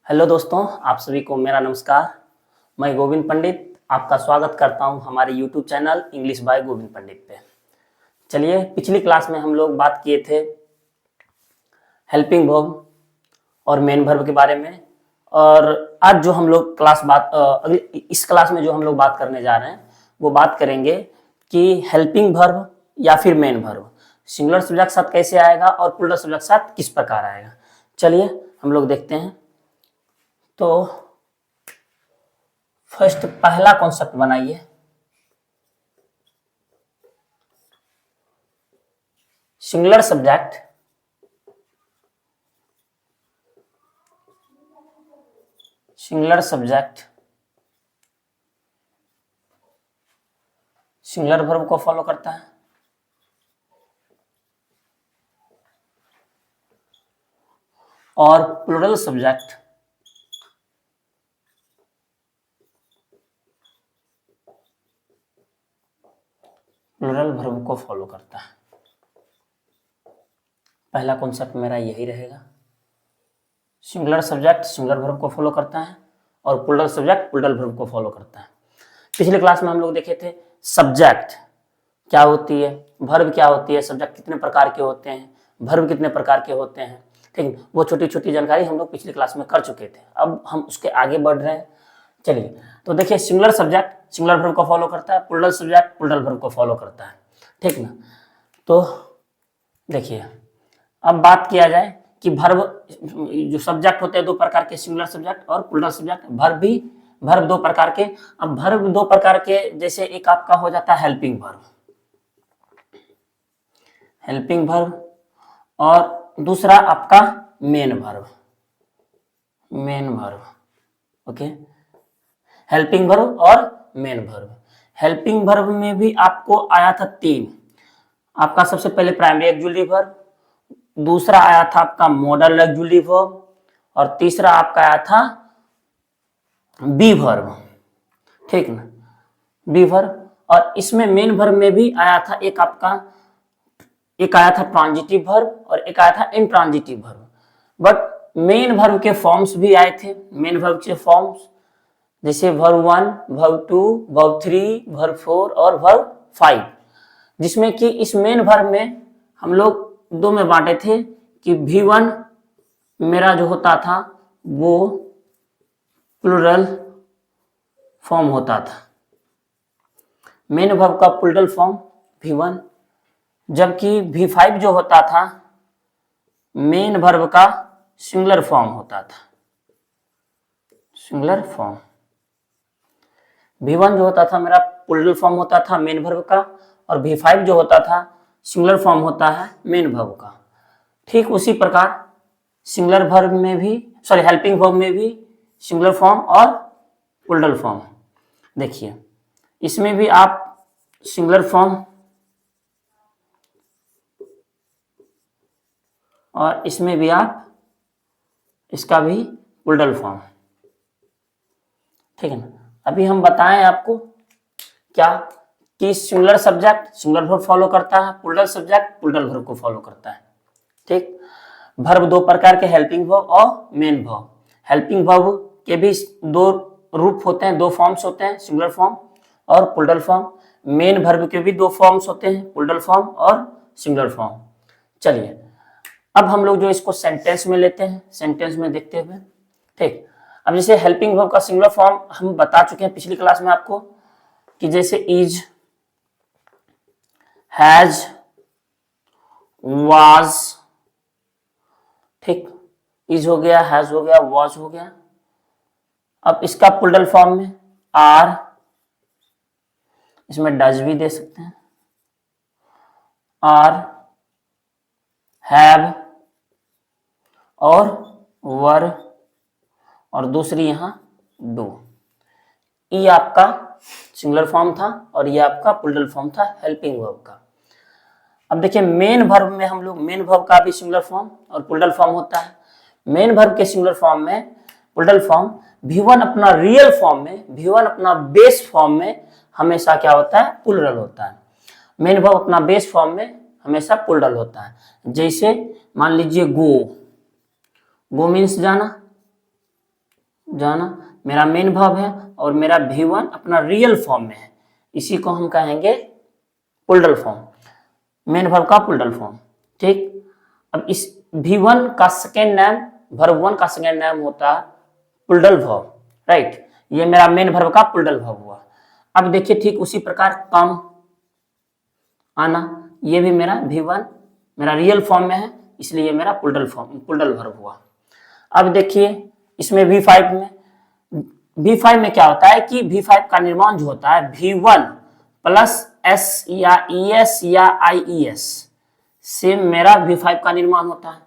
Hello दोस्तों, आप सभी को मेरा नमस्कार। मैं गोविंद पंडित आपका स्वागत करता हूं हमारे YouTube channel English by Govind Pandit पे। चलिए, पिछली क्लास में हम लोग बात किए थे हेल्पिंग वर्ब और मेन वर्ब के बारे में, और आज जो हम लोग इस क्लास में जो हम लोग बात करने जा रहे हैं वो बात करेंगे कि हेल्पिंग वर्ब या फिर मेन वर्ब सिंगुलर सब्जेक्ट साथ कैसे आएगा और प्लूरल सब्जेक्ट साथ किस प्रकार आएगा। चलिए हम लोग देखते हैं। तो फर्स्ट पहला कॉन्सेप्ट बनाइए। सिंगुलर सब्जेक्ट सिंगुलर वर्ब को फॉलो करता है और प्लूरल सब्जेक्ट प्लूरल वर्ब को फॉलो करता है। पहला कॉन्सेप्ट मेरा यही रहेगा। सिंगुलर सब्जेक्ट सिंगुलर वर्ब को फॉलो करता है और प्लूरल सब्जेक्ट प्लूरल वर्ब को फॉलो करता है। पिछले क्लास में हम लोग देखे थे सब्जेक्ट क्या होती है, वर्ब क्या होती है, सब्जेक्ट कितने प्रकार के होते हैं, वर्ब कितने प्रकार के होते हैं। ठीक है, वो छोटी छोटी जानकारी हम लोग पिछली क्लास में कर चुके थे। अब हम उसके आगे बढ़ रहे हैं। चलिए, तो देखिए, सिंगुलर सब्जेक्ट सिंगुलर वर्ब को फॉलो करता है, प्लूरल सब्जेक्ट प्लूरल वर्ब को फॉलो करता है। ठीक ना। तो देखिए, अब बात किया जाए कि वर्ब जो सब्जेक्ट होते हैं दो प्रकार के, सिंगुलर सब्जेक्ट और प्लूरल सब्जेक्ट। वर्ब दो प्रकार के। अब वर्ब दो प्रकार के, जैसे एक आपका हो जाता है हेल्पिंग वर्ब और दूसरा आपका main verb. Okay, helping verb और मेन वर्ब। हेल्पिंग वर्ब में भी आपको आया था तीन। आपका सबसे पहले प्राइमरी ऑक्सिलरी वर्ब, दूसरा आया था आपका मॉडल ऑक्सिलरी वर्ब और तीसरा आपका आया था बी वर्ब। ठीक ना, बी वर्ब। और इसमें मेन वर्ब में भी आया था एक आया था ट्रांजिटिव वर्ब और एक आया था intransitive verb. But main verb के फॉर्म्स भी आए थे। मेन वर्ब के फॉर्म्स जैसे वर्ब 1, वर्ब 2, वर्ब 3, वर्ब 4 और वर्ब 5, जिसमें कि इस मेन वर्ब में हम लोग दो में बांटे थे कि V1 मेरा जो होता था वो प्लूरल फॉर्म होता था, मेन वर्ब का प्लूरल फॉर्म V1, जबकि V5 जो होता था मेन वर्ब का सिंगुलर फॉर्म होता था। सिंगुलर फॉर्म V1 जो होता था मेरा प्लूरल फॉर्म होता था मेन वर्ब का, और V5 जो होता था सिंगुलर फॉर्म होता है मेन वर्ब का। ठीक उसी प्रकार सिंगुलर वर्ब में भी, हेल्पिंग वर्ब में भी सिंगुलर फॉर्म और प्लूरल फॉर्म। देखिए, इसमें भी आप सिंगुलर फॉर्म और इसमें भी आप इसका भी प्लूरल फॉर्म। ठीक है ना। अभी हम बताएं आपको क्या कि singular subject singular verb follow करता है, प्लूरल सब्जेक्ट प्लूरल वर्ब को फॉलो करता है। ठीक, वर्ब दो प्रकार के, हेल्पिंग वर्ब और मेन वर्ब। हेल्पिंग वर्ब के भी दो रूप होते हैं, दो फॉर्म्स होते हैं, सिंगुलर फॉर्म और प्लूरल फॉर्म। मेन वर्ब के भी दो फॉर्म्स होते हैं, प्लूरल फॉर्म और सिंगुलर फॉर्म। चलिए, अब हम लोग जो इसको सेंटेंस में लेते हैं, सेंटेंस में देखते हुए। ठीक, अब जैसे हेल्पिंग वर्ब का सिंगुलर फॉर्म हम बता चुके हैं पिछली क्लास में आपको कि जैसे इज, हैज, वाज। ठीक, इज हो गया, हैज हो गया, वाज हो गया। अब इसका प्लूरल फॉर्म में आर, इसमें डज भी दे सकते हैं, आर, हैव और वर, और दूसरी यहां डू। ये आपका सिंगुलर फॉर्म था और ये आपका प्लूरल फॉर्म था हेल्पिंग वर्ब का। अब देखिए, मेन वर्ब में हम लोग, मेन वर्ब का भी सिंगुलर फॉर्म और प्लूरल फॉर्म होता है। मेन वर्ब के सिंगुलर फॉर्म में प्लूरल फॉर्म V1 अपना रियल फॉर्म में, V1 अपना बेस फॉर्म में हमेशा क्या होता है, प्लूरल होता है। मेन वर्ब अपना बेस फॉर्म में हमेशा प्लूरल होता है। जैसे मान लीजिए गो, गो मीन्स जाना, जाना, मेरा मेन वर्ब है और मेरा V1 अपना रियल फॉर्म में है, इसी को हम कहेंगे पुल्डल फॉर्म, मेन वर्ब का पुल्डल फॉर्म। ठीक, अब इस V1 का सेकेंड नेम, वर्ब 1 का सेकेंड नेम होता है पुल्डल वर्ब, राइट। ये मेरा मेन वर्ब का पुल्डल वर्ब हुआ। अब देखिए ठीक उसी प्रकार कम, आना, ये भी मेरा V1 मेरा रियल फॉर्म में है, इसलिए मेरा पुल्डल फॉर्म, पुल्डल वर्ब हुआ। अब देखिए इसमें V5 में क्या होता है कि V5 का निर्माण जो होता है V1 प्लस S या ES या IES से मेरा V5 का निर्माण होता है,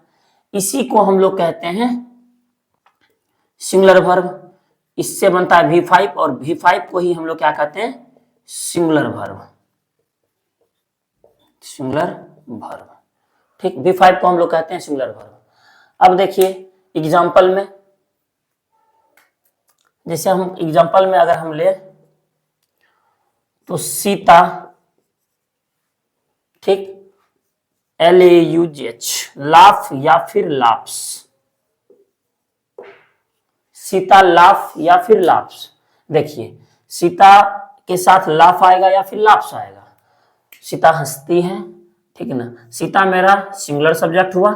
इसी को हम लोग कहते हैं सिंगुलर वर्ब। इससे बनता है V5 और V5 को ही हम लोग क्या कहते हैं, सिंगुलर वर्ब, सिंगुलर वर्ब। ठीक, V5 को हम लोग कहते हैं सिंगुलर वर्ब। अब देखिए एग्जाम्पल में, जैसे हम एग्जाम्पल में अगर हम ले तो सीता, ठीक, LAUGH, लाफ या फिर लाप्स, सीता लाफ या फिर लाप्स। देखिए सीता के साथ लाफ आएगा या फिर लाप्स आएगा, सीता हंसती है, ठीक है ना, सीता मेरा सिंगुलर सब्जेक्ट हुआ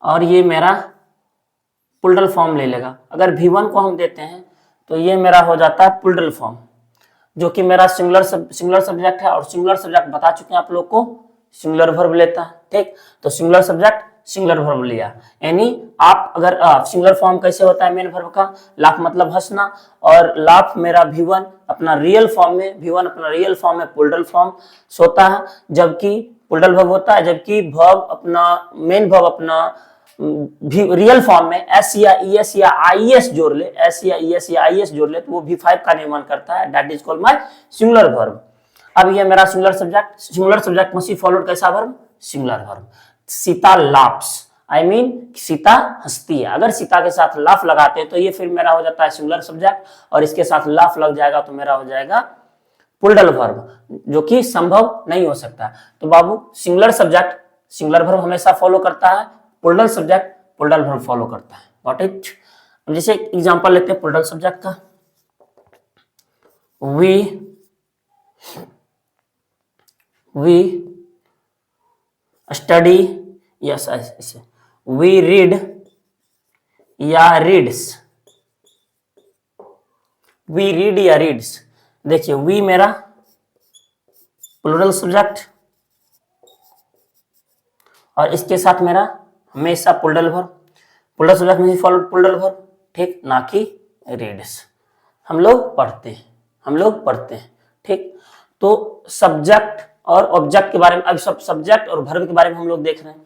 और ये मेरा पुल्डल फॉर्म ले लेगा। अगर V1 को हम देते हैं तो ये मेरा हो जाता है पुल्डल फॉर्म, जो कि मेरा सिंगुलर सब्जेक्ट है, और सिंगुलर सब्जेक्ट बता चुके हैं आप लोग को सिंगुलर वर्ब लेता है। ठीक, तो सिंगुलर सब्जेक्ट सिंगुलर वर्ब लिया, यानी आप अगर सिंगुलर फॉर्म कैसे होता है मेन वर्ब का, लाफ मतलब हंसना, और लाफ मेरा V1 अपना रियल फॉर्म में, V1 अपना रियल फॉर्म में पुल्डल फॉर्म होता है, जबकि पुल्डल वर्ब होता है, जबकि वर्ब अपना मेन वर्ब अपना रियल फॉर्म में S या ES या IES जोड़ ले, S या ES या IES जोड़ ले तो वो V5 का निर्माण करता है, that is called my singular verb. अब ये मेरा सिंगुलर सब्जेक्ट मसी फॉलोड कैसा verb, singular verb. Sita laughs, I mean Sita हंसती है, अगर सीता के साथ लाफ लगाते हैं तो ये फिर मेरा हो जाता है सिंगुलर सब्जेक्ट, और इसके साथ लाफ लग जाएगा तो मेरा हो जाएगा पुल्डल वर्ब, जो कि संभव नहीं हो सकता। तो बाबू सिंगुलर सब्जेक्ट सिंगुलर वर्ब हमेशा फॉलो करता है, पुल्डल सब्जेक्ट पुल्डल वर्ब फॉलो करता है, गॉट इट। अब जैसे एग्जांपल लेते हैं पुल्डल सब्जेक्ट का, वी स्टडी, यस ऐसे, वी रीड या रीड्स, वी रीड या रीड्स। देखिए वी मेरा प्लूरल सब्जेक्ट और इसके साथ मेरा हमेशा पुल्डल वर्ब सब्जेक्ट में फॉलो पुल्डल वर्ब, ठीक, ना कि रीड्स। हम लोग पढ़ते हैं, ठीक। तो सब्जेक्ट और ऑब्जेक्ट के बारे में, अभी सब सब्जेक्ट और वर्ब के बारे में हम लोग देख रहे हैं,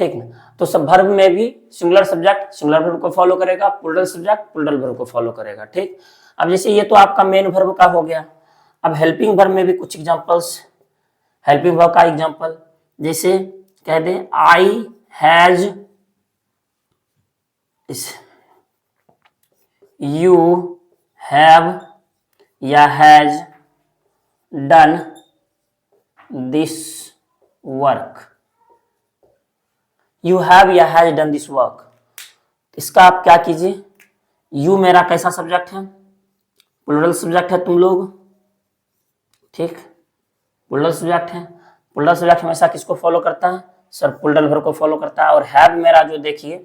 ठीक ना। तो सब वर्ब में भी सिंगुलर सब्जेक्ट सिंगुलर वर्ब को फॉलो करेगा, पुल्डल सब्जेक्ट पुल्डल वर्ब को फॉलो करेगा, ठीक। अब जैसे ये तो आपका मेन वर्ब का हो गया। अब हेल्पिंग वर्ब में भी कुछ एग्जांपल्स, हेल्पिंग वर्ब का एग्जांपल जैसे कह दें आई हैज, यू हैव या has done this work, you have या हैज डन दिस वर्क। इसका आप क्या कीजिए, यू मेरा कैसा सब्जेक्ट है, प्लूरल सब्जेक्ट है तुम लोग, ठीक, प्लूरल सब्जेक्ट है। प्लूरल सब्जेक्ट हमेशा किसको फॉलो करता है सर, पुल्डल वर्ब को फॉलो करता है। और हैव मेरा जो देखिए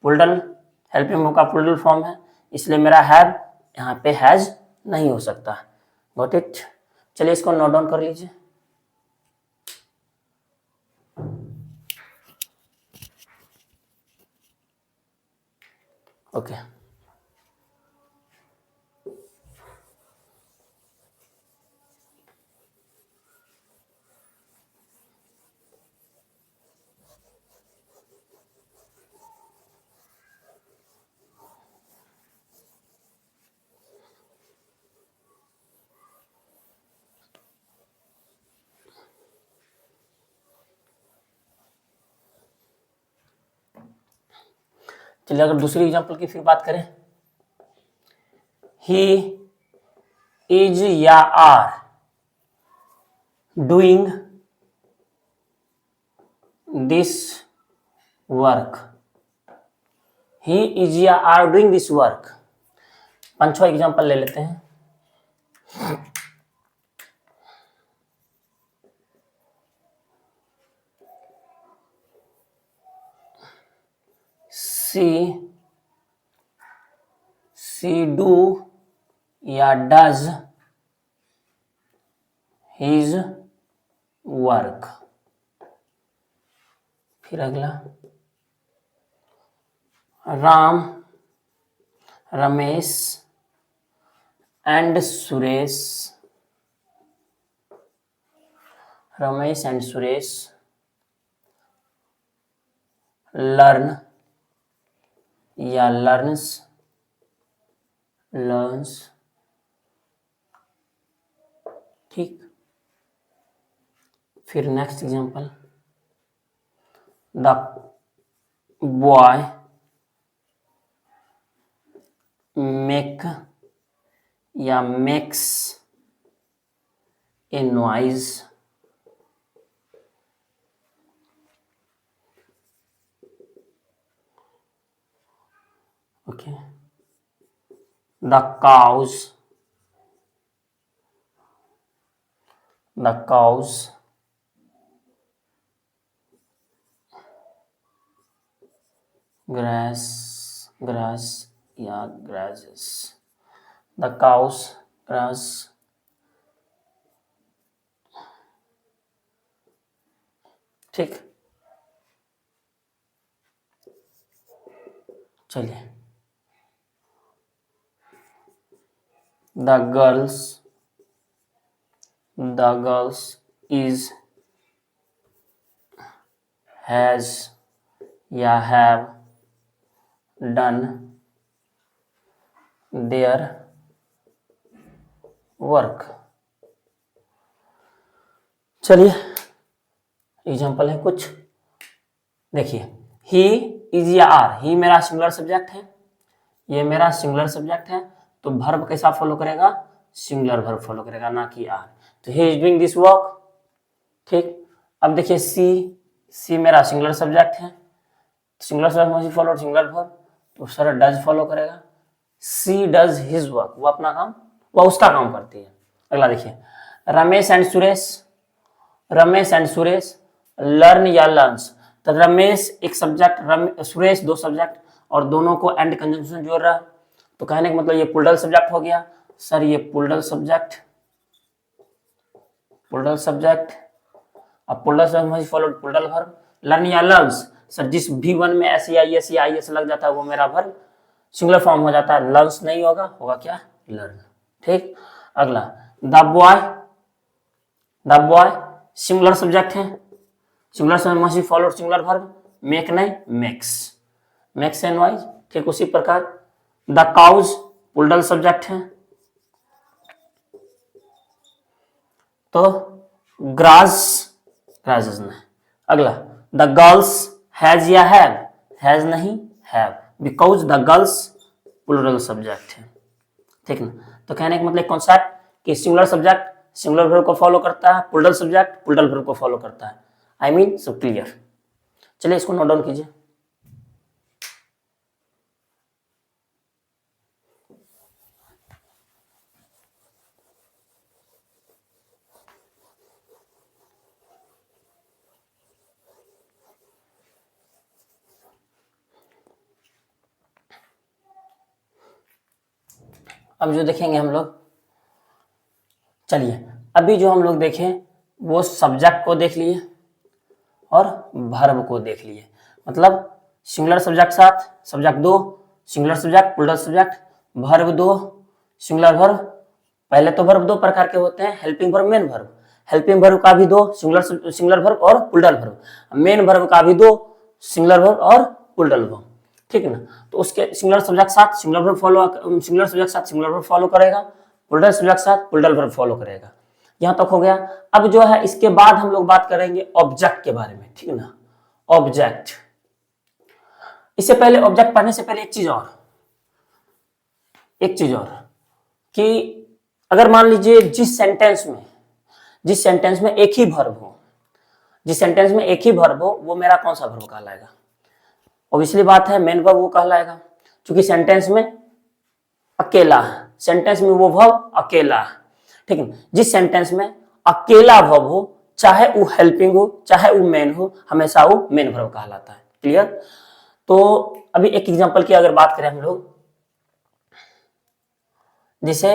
पुल्डल हेल्पिंग वर्ब का पुल्डल फॉर्म है, इसलिए मेरा हैव यहाँ पे हैज नहीं हो सकता, गॉट इट। चलिए इसको नोट डाउन कर लीजिए। ओके चलिए अगर दूसरी एग्जांपल की फिर बात करें, ही इज या are doing this work, he is या आर डूइंग दिस वर्क। पांचवा एग्जांपल ले लेते हैं। सी डू या डज हिज वर्क। फिर अगला, Ram, Ramesh and Suresh, Ramesh and Suresh learn या लर्न्स ठीक। फिर next example, the boy make या makes a noise, okay. The cows grass या grazes, the cows grass, ठीक। चलिए, the girls is has या have done their work। चलिए एग्जांपल है कुछ, देखिए, ही इज या आर, ही मेरा सिंगुलर सब्जेक्ट है, ये मेरा सिंगुलर सब्जेक्ट है, तो वर्ब कैसा फॉलो करेगा, सिंगुलर वर्ब फॉलो करेगा, ना कि आर। तो he is doing this work, ठीक। अब देखिए सी मेरा सिंगुलर सब्जेक्ट है, singular subject must follow singular verb, तो सर डज फॉलो करेगा। सी डज हिज वर्क, वो अपना काम, वो उसका काम करती है। अगला देखिए, रमेश एंड सुरेश लर्न या लर्न्स, तो रमेश एक सब्जेक्ट, सुरेश दो सब्जेक्ट, और दोनों को एंड कंजंक्शन जोड़ रहा है, तो कहने का मतलब ये प्लूरल सब्जेक्ट हो गया। सर ये प्लूरल सब्जेक्ट, अब plural subject followed plural verb. Learn या लर्न्स, सर जिस भी वन में एस लग जाता है वो मेरा वर्ब सिंगुलर फॉर्म हो जाता है, लर्न्स नहीं होगा क्या, लर्न, ठीक। अगला, द बॉय सिंगुलर सब्जेक्ट है, singular subject must followed singular verb, make नहीं मेक्स एंड वाइज, ठीक। उसी प्रकार द काउज प्लूरल सब्जेक्ट है, तो ग्रासेस नहीं। अगला, द गर्ल्स हैज या हैज नहीं have, because the girls plural subject है, ठीक ना। तो कहने का मतलब कॉन्सेप्ट कि सिंगुलर सब्जेक्ट सिंगुलर वर्ब को फॉलो करता है, प्लूरल सब्जेक्ट प्लूरल वर्ब को फॉलो करता है। आई मीन सब क्लियर। चलिए इसको नोट डाउन कीजिए। अब जो देखेंगे हम लोग, चलिए अभी जो हम लोग देखें वो सब्जेक्ट को देख लिए और वर्ब को देख लिए, मतलब सिंगुलर सब्जेक्ट साथ, सब्जेक्ट दो, singular subject plural subject, verb दो, सिंगुलर वर्ब। पहले तो वर्ब दो प्रकार के होते हैं, helping verb, main verb. Helping verb का भी दो, सिंगुलर वर्ब और प्लूरल वर्ब। मेन वर्ब का भी दो, सिंगुलर वर्ब और प्लूरल वर्ब, ठीक है ना। तो उसके सिंगुलर सब्जेक्ट साथ सिंगुलर वर्ब फॉलो करेगा, प्लूरल सब्जेक्ट साथ प्लूरल वर्ब फॉलो करेगा। यहां तक हो गया। अब जो है इसके बाद हम लोग बात करेंगे ऑब्जेक्ट के बारे में, ठीक है ना। ऑब्जेक्ट, इससे पहले ऑब्जेक्ट पढ़ने से पहले एक चीज और कि अगर मान लीजिए जिस सेंटेंस में एक ही वर्ब हो, वो मेरा कौन सा वर्ब कहलाएगा। ऑब्वियसली बात है मेन वर्ब वो कहलाएगा, क्योंकि सेंटेंस में अकेला है, सेंटेंस में वो वर्ब अकेला है, ठीक है। जिस सेंटेंस में अकेला वर्ब हो, चाहे वो हेल्पिंग हो चाहे वो मेन हो, हमेशा वो मेन वर्ब कहलाता है। क्लियर? तो अभी एक एग्जांपल की अगर बात करें हम लोग, जैसे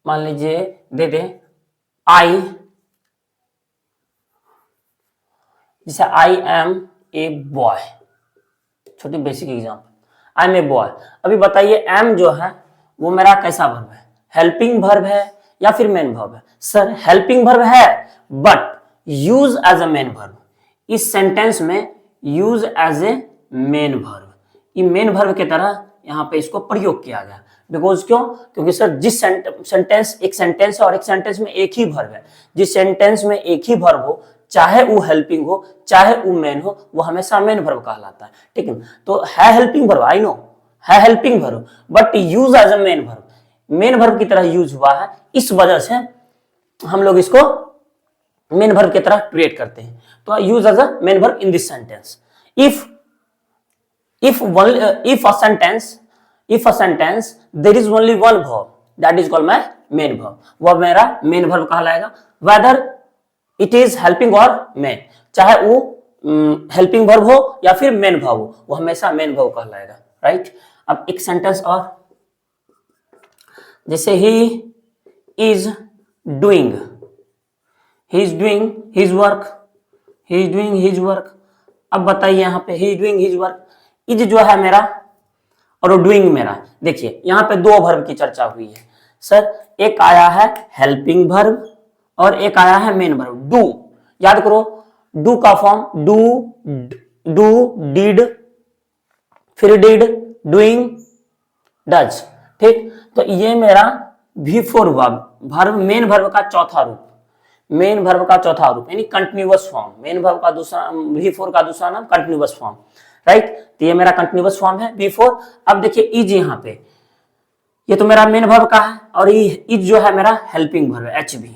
मान लीजिए दे दें आई, जैसे आई एम ए बॉय, छोटी basic example, I am a boy. अभी बताइए एम जो है वो मेरा कैसा वर्ब है, हेल्पिंग वर्ब है या फिर मेन वर्ब है? सर हेल्पिंग वर्ब है but use as a main verb, इस सेंटेंस में use as a main verb, ये मेन वर्ब की तरह यहाँ पे इसको प्रयोग किया गया। बिकॉज क्यों? क्योंकि सर जिस सेंटेंस एक सेंटेंस है और एक सेंटेंस में एक ही वर्ब है, जिस सेंटेंस में एक ही वर्ब हो, चाहे वो हेल्पिंग हो चाहे वो मेन हो, वो हमेशा मेन वर्ब कहलाता है, ठीक है। तो है हेल्पिंग वर्ब, आई नो है helping verb, but use as a main verb, main verb की तरह यूज हुआ है, इस वजह से हम लोग इसको मेन वर्ब की तरह ट्रीट करते हैं। तो use as a main verb in this sentence. If a sentence there is only one verb, that is called my main verb, वह मेरा मेन वर्ब कहलाएगा, whether it is helping or main, चाहे वो helping verb हो या फिर main verb हो, वो हमेशा मेन वर्ब कहलाएगा, राइट। अब एक सेंटेंस और, जैसे he is doing his work, अब बताइए यहाँ पे he is doing his work, is जो है मेरा और डूइंग मेरा, देखिए यहाँ पे दो वर्ब की चर्चा हुई है सर, एक आया है हेल्पिंग वर्ब और एक आया है मेन वर्ब डू। याद करो डू का फॉर्म डू डिड, फिर डिड, डूइंग, डज, ठीक। तो ये मेरा V4 वर्ब मेन वर्ब का चौथा रूप, मेन वर्ब का चौथा रूप यानी कंटिन्यूअस फॉर्म, मेन वर्ब का दूसरा V4 का दूसरा नाम कंटिन्यूअस फॉर्म, राइट। तो ये मेरा कंटिन्यूअस फॉर्म है V4। अब देखिए इज, यहाँ पे ये तो मेरा मेन वर्ब का है और ये इज जो है मेरा हेल्पिंग वर्ब है HB,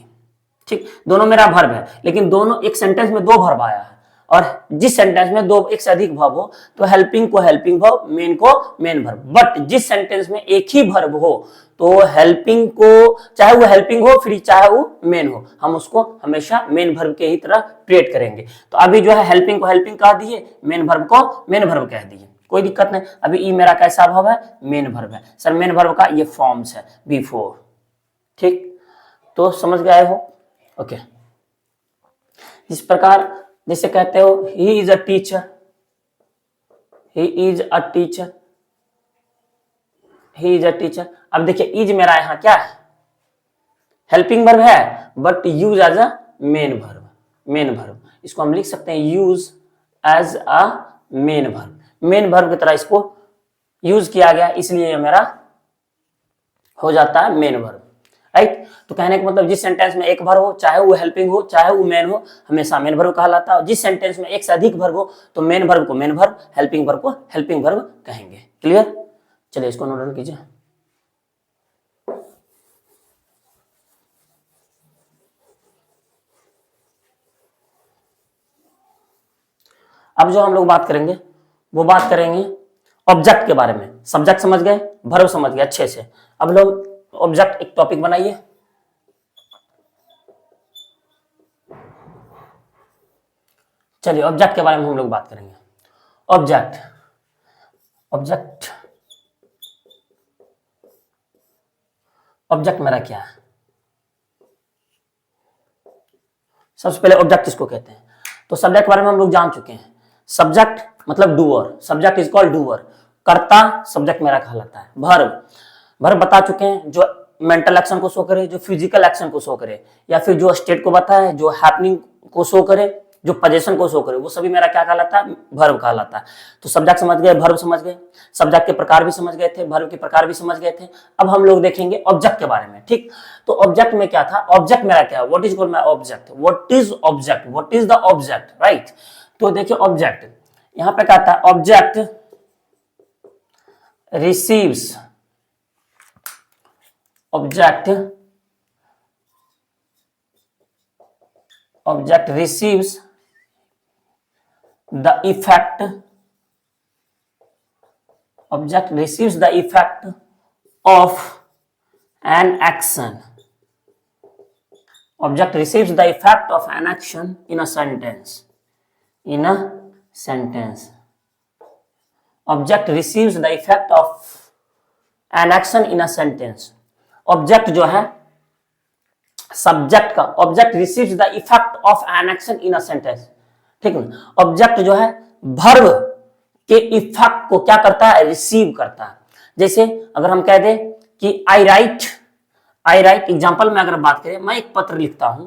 ठीक। दोनों मेरा वर्ब है, लेकिन दोनों एक सेंटेंस में दो वर्ब आया है, और जिस सेंटेंस में दो एक से अधिक वर्ब हो तो हेल्पिंग को हेल्पिंग वर्ब, मेन को मेन वर्ब, बट जिस सेंटेंस में एक ही वर्ब हो तो हेल्पिंग को, चाहे वो हेल्पिंग हो फिर चाहे वो मेन हो, हम उसको हमेशा मेन वर्ब के ही तरह ट्रीट करेंगे। तो अभी जो है हेल्पिंग को हेल्पिंग कह दिए, मेन वर्ब को मेन वर्ब कह दिए, कोई दिक्कत नहीं। अभी ई मेरा कैसा वर्ब है? मेन वर्ब है सर, मेन वर्ब का ये फॉर्म्स है V4, ठीक। तो समझ गए हो? ओके। इस प्रकार जैसे कहते हो he is a teacher, he is a teacher, he is a teacher. अब देखिए इज मेरा यहां क्या है? हेल्पिंग वर्ब है but use as a main verb, main verb, इसको हम लिख सकते हैं use as a main verb, main verb की तरह इसको यूज किया गया, इसलिए मेरा हो जाता है मेन वर्ब, राइट। तो कहने का मतलब जिस सेंटेंस में एक वर्ब हो, चाहे वो हेल्पिंग हो चाहे वो मेन हो, हमेशा मेन वर्ब कहलाता है, और जिस सेंटेंस में एक से अधिक वर्ब हो तो मेन वर्ब को मेन वर्ब, हेल्पिंग वर्ब को हेल्पिंग वर्ब कहेंगे। क्लियर? चलिए इसको नोट डाउन कीजिए। अब जो हम लोग बात करेंगे वो बात करेंगे ऑब्जेक्ट के बारे में। सब्जेक्ट समझ गए, वर्ब समझ गए अच्छे से। अब लोग ऑब्जेक्ट एक टॉपिक बनाइए। चलिए ऑब्जेक्ट के बारे में हम लोग बात करेंगे। ऑब्जेक्ट, ऑब्जेक्ट, ऑब्जेक्ट मेरा क्या है? सबसे पहले ऑब्जेक्ट इसको कहते हैं। तो सब्जेक्ट के बारे में हम लोग जान चुके हैं। सब्जेक्ट मतलब doer, subject is called doer, कर्ता सब्जेक्ट मेरा कहलाता है। वर्ब, वर्ब बता चुके हैं, जो मेंटल एक्शन को शो करे, जो फिजिकल एक्शन को शो करे, या फिर जो स्टेट को बताए, जो हैपनिंग को शो करे, जो पोजीशन को शो करे, वो सभी मेरा क्या कहलाता है? वर्ब कहलाता है। तो सब्जेक्ट समझ गए, वर्ब समझ गए, सब्जेक्ट के प्रकार भी समझ गए थे, वर्ब के प्रकार भी समझ गए थे। अब हम लोग देखेंगे ऑब्जेक्ट के बारे में, ठीक। तो ऑब्जेक्ट में क्या था? ऑब्जेक्ट मेरा क्या है? What is called my object, what is object, what is the object, right. तो देखिए ऑब्जेक्ट यहां पे कहता है object receives, object receives the effect object receives the effect of an action, object receives the effect of an action in a sentence, in a sentence, object receives the effect of an action in a sentence, object जो है subject का, object receives the effect of an action in a sentence, ठीक है। Object जो है verb के effect को क्या करता है, रिसीव करता है। जैसे अगर हम कह दें कि आई राइट एग्जाम्पल में अगर बात करें, मैं एक पत्र लिखता हूं,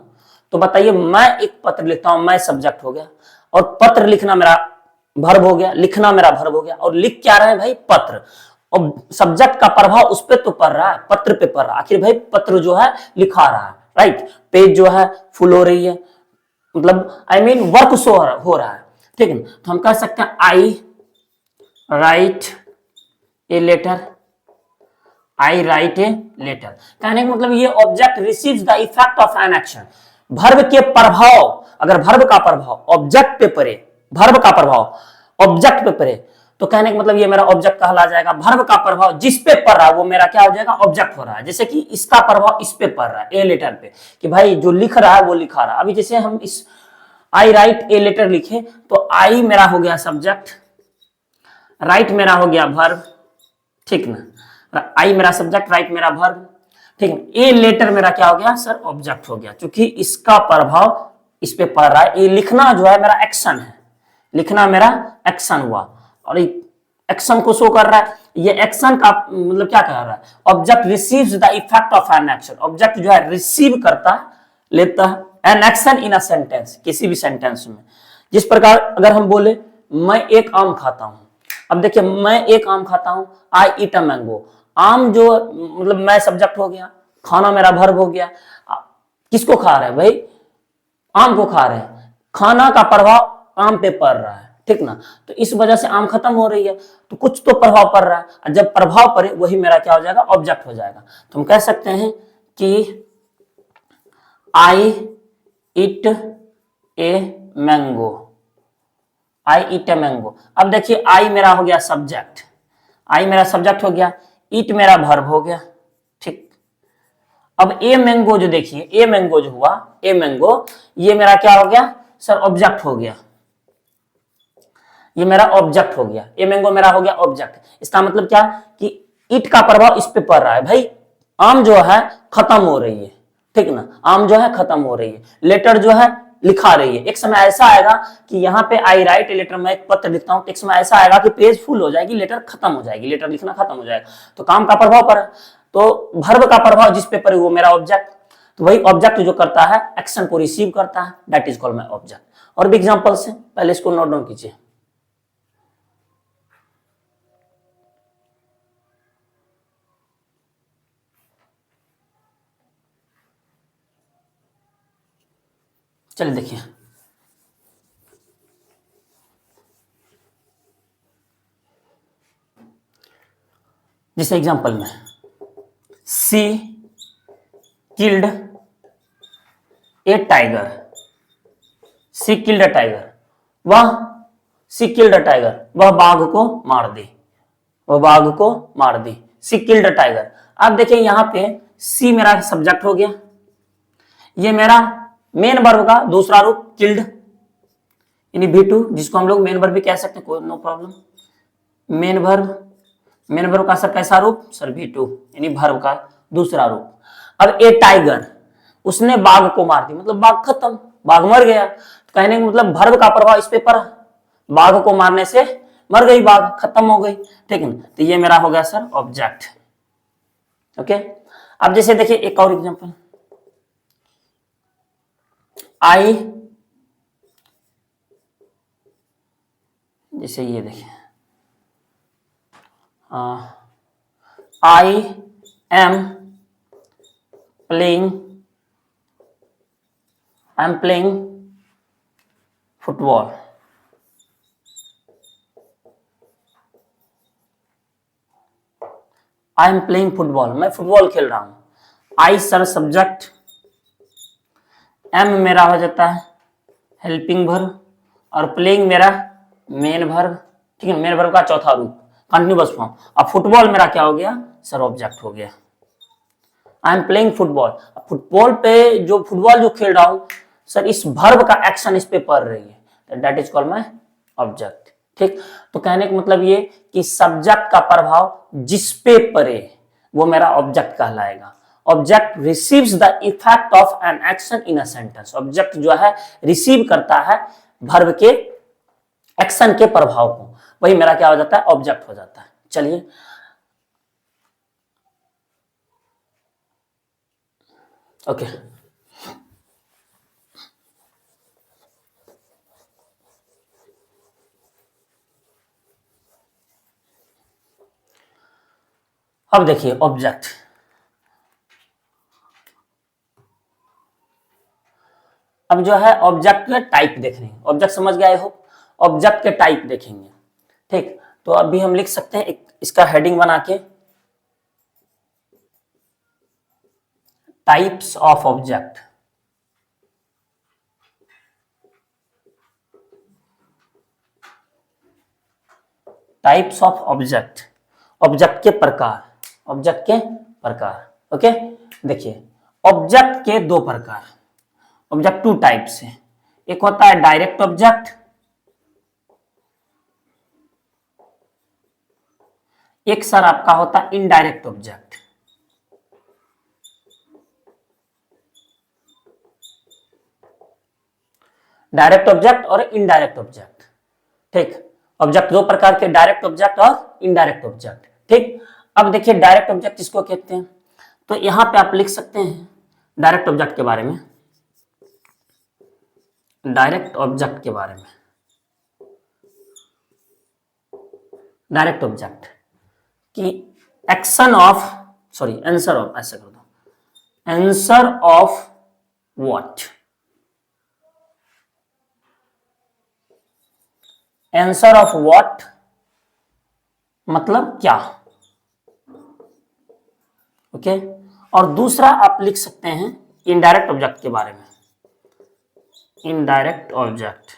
तो बताइए मैं एक पत्र लिखता हूं, मैं सब्जेक्ट हो गया और पत्र लिखना मेरा वर्ब हो गया, लिखना मेरा वर्ब हो गया, और लिख क्या रहे हैं भाई, पत्र, और सब्जेक्ट का प्रभाव उस पर तो पड़ रहा है, पत्र पे पड़ रहा है, आखिर भाई पत्र जो है लिखा रहा है, राइट, पेज जो है फुल हो रही है, मतलब आई मीन वर्क शो हो रहा है, ठीक है। तो हम कह सकते हैं I write a letter, I write a letter, कहने का मतलब ये object receives the effect of an action, verb के प्रभाव, अगर वर्ब का प्रभाव ऑब्जेक्ट पे पड़े, वर्ब का प्रभाव ऑब्जेक्ट पे पड़े, तो कहने का मतलब ये मेरा ऑब्जेक्ट कहला जाएगा। वर्ब का प्रभाव जिस पे पड़ रहा है वो मेरा क्या हो जाएगा, ऑब्जेक्ट हो रहा है। जैसे कि इसका प्रभाव इस पे पड़ रहा है, ए लेटर पे, कि भाई जो लिख रहा है वो लिखा रहा है। अभी जैसे हम इस आई राइट ए लेटर लिखे, तो आई मेरा हो गया सब्जेक्ट, राइट मेरा हो गया वर्ब, ठीक ना, आई मेरा सब्जेक्ट, राइट मेरा वर्ब, ठीक है। ए लेटर मेरा क्या हो गया सर, ऑब्जेक्ट हो गया, क्योंकि इसका प्रभाव इस पे पड़ रहा है। ये लिखना जो है मेरा एक्शन है, लिखना मेरा एक्शन हुआ, और एक्शन को शो कर रहा है। ये एक्शन का मतलब क्या कर रहा है, object receives the effect of an action, object जो है रिसीव करता है, लेता है an action in a sentence, किसी भी सेंटेंस में। जिस प्रकार अगर हम बोले मैं एक आम खाता हूं, अब देखिए मैं एक आम खाता हूं, आई ईट अ मैंगो, आम जो मतलब मैं सब्जेक्ट हो गया, खाना मेरा वर्ब हो गया, किसको खा रहे हैं भाई, आम को खा रहे हैं, खाना का प्रभाव आम पे पड़ रहा है, ठीक ना, तो इस वजह से आम खत्म हो रही है, तो कुछ तो प्रभाव पड़ रहा है, और जब प्रभाव पड़े वही मेरा क्या हो जाएगा, ऑब्जेक्ट हो जाएगा। तो हम कह सकते हैं कि I eat a mango, I eat a mango. अब देखिए आई मेरा हो गया सब्जेक्ट, आई मेरा सब्जेक्ट हो गया, इट मेरा वर्ब हो गया, ठीक। अब ए मैंगो जो देखिए, ए मैंगो जो हुआ, ए मैंगो, ये मेरा क्या हो गया सर, ऑब्जेक्ट हो गया, ये मेरा ऑब्जेक्ट हो गया, ए मैंगो मेरा हो गया ऑब्जेक्ट। इसका मतलब क्या कि इट का प्रभाव इस पे पड़ रहा है, भाई आम जो है खत्म हो रही है, ठीक ना, आम जो है खत्म हो रही है, लेटर जो है लिखा रही है। एक समय ऐसा आएगा कि यहाँ पे आई राइट ए लेटर, मैं एक पत्र लिखता हूं, तो एक समय ऐसा आएगा कि पेज फुल हो जाएगी, लेटर खत्म हो जाएगी, लेटर लिखना खत्म हो जाएगा, तो काम का प्रभाव पड़ा, तो वर्ब का प्रभाव जिस पे पड़े वो मेरा ऑब्जेक्ट, तो वही ऑब्जेक्ट जो करता है एक्शन को रिसीव करता है, that is called my object. और भी एग्जांपल्स हैं, पहले इसको नोट डाउन कीजिए। चलिए देखिए, जैसे एग्जांपल में she killed a tiger, she killed a tiger, वह सी किल्ड अ टाइगर, वह बाघ को मार दी, वह बाघ को मार दी, सी किल्ड अ टाइगर। अब देखिए यहाँ पे सी मेरा सब्जेक्ट हो गया, ये मेरा मेन वर्ब का दूसरा रूप किल्ड, यानी V2, जिसको हम लोग मेन वर्ब भी कह सकते हैं, कोई no problem, main verb, main verb का सर कैसा रूप सर, V2, यानी वर्ब का दूसरा रूप। अब ए टाइगर, उसने बाघ को मार दी, मतलब बाघ खत्म, बाघ मर गया, तो कहने का मतलब वर्ब का प्रभाव इस पे पड़ा, बाघ को मारने से मर गई बाघ, खत्म हो गई, ठीक है। तो ये मेरा हो गया सर ऑब्जेक्ट, ओके। अब जैसे देखिए एक और एग्जांपल, आई, जैसे ये देखिए I am playing, I am playing football, I am playing football, मैं फुटबॉल खेल रहा हूं, आई सर सब्जेक्ट, एम मेरा हो जाता है हेल्पिंग वर्ब, और प्लेइंग मेरा मेन वर्ब, ठीक है, मेन वर्ब का चौथा रूप, कंटिन्यूअस फॉर्म। अब फुटबॉल मेरा क्या हो गया सर, ऑब्जेक्ट हो गया। I am playing football, football पे जो फुटबॉल जो खेल रहा हूं सर, इस वर्ब का एक्शन इस पे पड़ रही है, that is called my object. ठीक, तो कहने का मतलब ये कि सब्जेक्ट का प्रभाव जिस पे पड़े वो मेरा ऑब्जेक्ट कहलाएगा। Object receives the effect of an action in a sentence. Object जो है रिसीव करता है वर्ब के एक्शन के प्रभाव को, वही मेरा क्या हो जाता है, ऑब्जेक्ट हो जाता है। चलिए ओके अब देखिए ऑब्जेक्ट, अब जो है ऑब्जेक्ट के टाइप देख रहे हैं, ऑब्जेक्ट समझ गए हो, ऑब्जेक्ट के टाइप देखेंगे। ठीक, तो अभी हम लिख सकते हैं एक इसका हेडिंग बना के, types of object. Types of object, object के प्रकार, ऑब्जेक्ट के प्रकार। ओके, देखिए ऑब्जेक्ट के दो प्रकार, ऑब्जेक्ट टू टाइप्स है। एक होता है डायरेक्ट ऑब्जेक्ट, एक सर आपका होता है इनडायरेक्ट ऑब्जेक्ट। डायरेक्ट ऑब्जेक्ट और इनडायरेक्ट ऑब्जेक्ट। ठीक, ऑब्जेक्ट दो प्रकार के, डायरेक्ट ऑब्जेक्ट और इनडायरेक्ट ऑब्जेक्ट। ठीक, अब देखिए डायरेक्ट ऑब्जेक्ट किसको कहते हैं, तो यहां पे आप लिख सकते हैं डायरेक्ट ऑब्जेक्ट के बारे में, डायरेक्ट ऑब्जेक्ट के बारे में, डायरेक्ट ऑब्जेक्ट कि action of, sorry answer of, ऐसा कर दो, answer of what, answer of what मतलब क्या। ओके, और दूसरा आप लिख सकते हैं इनडायरेक्ट ऑब्जेक्ट के बारे में, indirect object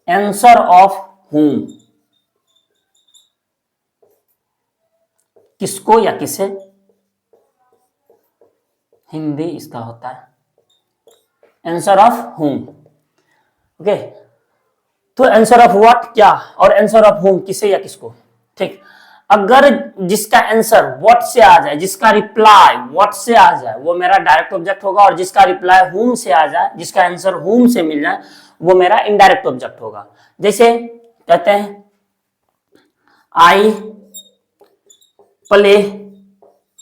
answer of whom, किसको या किसे, हिंदी इसका होता है आंसर ऑफ whom। ओके, तो आंसर ऑफ व्हाट क्या, और आंसर ऑफ whom किसे या किसको। ठीक, अगर जिसका आंसर व्हाट से आ जाए, जिसका रिप्लाई व्हाट से आ जाए वो मेरा डायरेक्ट ऑब्जेक्ट होगा, और जिसका रिप्लाई whom से आ जाए, जिसका आंसर whom से मिल जाए वो मेरा इनडायरेक्ट ऑब्जेक्ट होगा। जैसे कहते हैं I play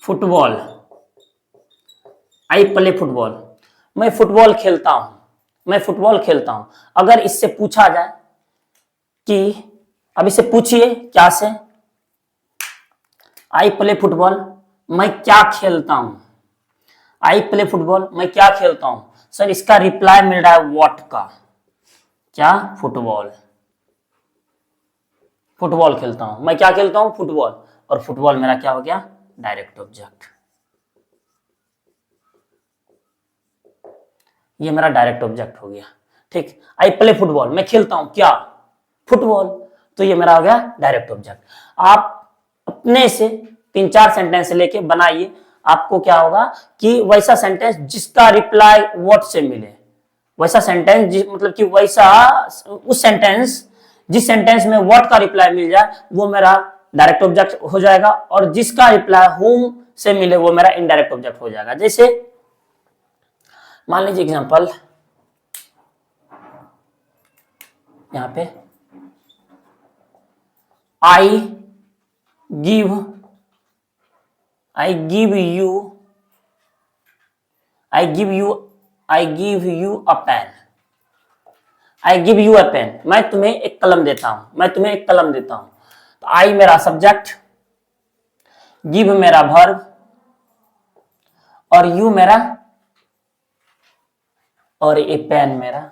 football, I play football, मैं फुटबॉल खेलता हूं, मैं फुटबॉल खेलता हूं। अगर इससे पूछा जाए कि, अब इससे पूछिए क्या से, आई प्ले फुटबॉल, मैं क्या खेलता हूं, आई प्ले फुटबॉल मैं क्या खेलता हूं, सर इसका रिप्लाई मिल रहा है व्हाट का, क्या, फुटबॉल, फुटबॉल खेलता हूं, मैं क्या खेलता हूं, फुटबॉल, और फुटबॉल मेरा क्या हो गया, डायरेक्ट ऑब्जेक्ट। ये मेरा डायरेक्ट ऑब्जेक्ट हो गया। ठीक, आई प्ले फुटबॉल मैं खेलता हूं क्या, फुटबॉल, तो ये मेरा हो गया डायरेक्ट ऑब्जेक्ट। आप अपने से 3-4 सेंटेंस लेके बनाइए, आपको क्या होगा कि वैसा सेंटेंस जिसका रिप्लाई व्हाट से मिले, वैसा सेंटेंस मतलब कि वैसा उस सेंटेंस, जिस सेंटेंस में व्हाट का रिप्लाई मिल जाए वो मेरा डायरेक्ट ऑब्जेक्ट हो जाएगा, और जिसका रिप्लाई whom से मिले वो मेरा इनडायरेक्ट ऑब्जेक्ट हो जाएगा। जैसे मान लीजिए एग्जांपल यहां पे, I give, I give you, I give you, I give you a pen, I give you a pen, मैं तुम्हें एक कलम देता हूं, मैं तुम्हें एक कलम देता हूं। तो आई मेरा सब्जेक्ट, गिव मेरा वर्ब, और यू मेरा, और ए पेन मेरा,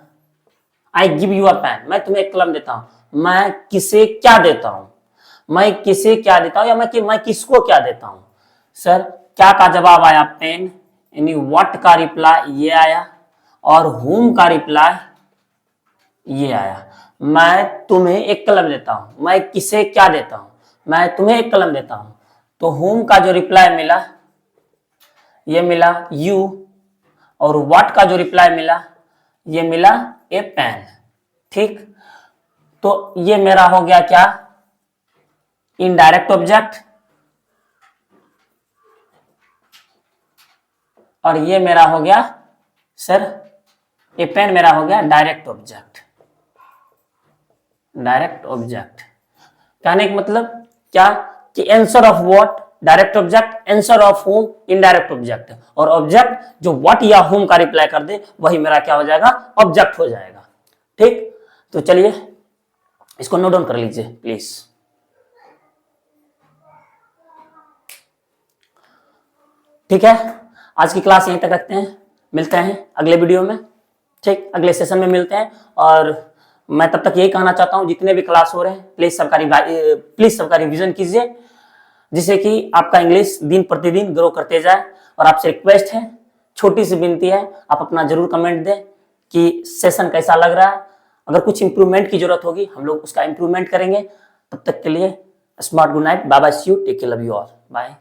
I give you a pen, मैं तुम्हें एक कलम देता हूं, मैं किसे क्या देता हूं, मैं किसे क्या देता हूं, या मैं किसको क्या देता हूं। सर क्या का जवाब आया पेन, यानी व्हाट का रिप्लाई ये आया, और whom का रिप्लाई ये आया। मैं तुम्हें एक कलम देता हूं, मैं किसे क्या देता हूं, मैं तुम्हें एक कलम देता हूं। तो whom का जो रिप्लाई मिला ये मिला यू, और व्हाट का जो रिप्लाई मिला ये मिला ए पेन। ठीक, तो ये मेरा हो गया क्या, इनडायरेक्ट ऑब्जेक्ट, और ये मेरा हो गया सर, ए पेन मेरा हो गया डायरेक्ट ऑब्जेक्ट। डायरेक्ट ऑब्जेक्ट कहने का मतलब क्या कि answer of what direct object, answer of home indirect object, और ऑब्जेक्ट जो व्हाट या होम का रिप्लाई कर दे वही मेरा क्या हो जाएगा, ऑब्जेक्ट हो जाएगा। ठीक, तो चलिए इसको नोट डाउन कर लीजिए प्लीज। ठीक है, आज की क्लास यहीं तक रखते हैं, मिलते हैं अगले वीडियो में। ठीक, अगले सेशन में मिलते हैं। और मैं तब तक यही कहना चाहता हूं, जितने भी क्लास हो रहे हैं प्लीज सबका रिवीजन कीजिए, जिससे कि आपका इंग्लिश दिन प्रतिदिन ग्रो करते जाए। और आपसे रिक्वेस्ट है, छोटी सी विनती है, आप अपना जरूर कमेंट दें कि सेशन कैसा लग रहा है। अगर कुछ इंप्रूवमेंट की जरूरत होगी हम लोग उसका इंप्रूवमेंट करेंगे। तब तक के लिए smart good night, bye bye, see you, take care, love you all, bye.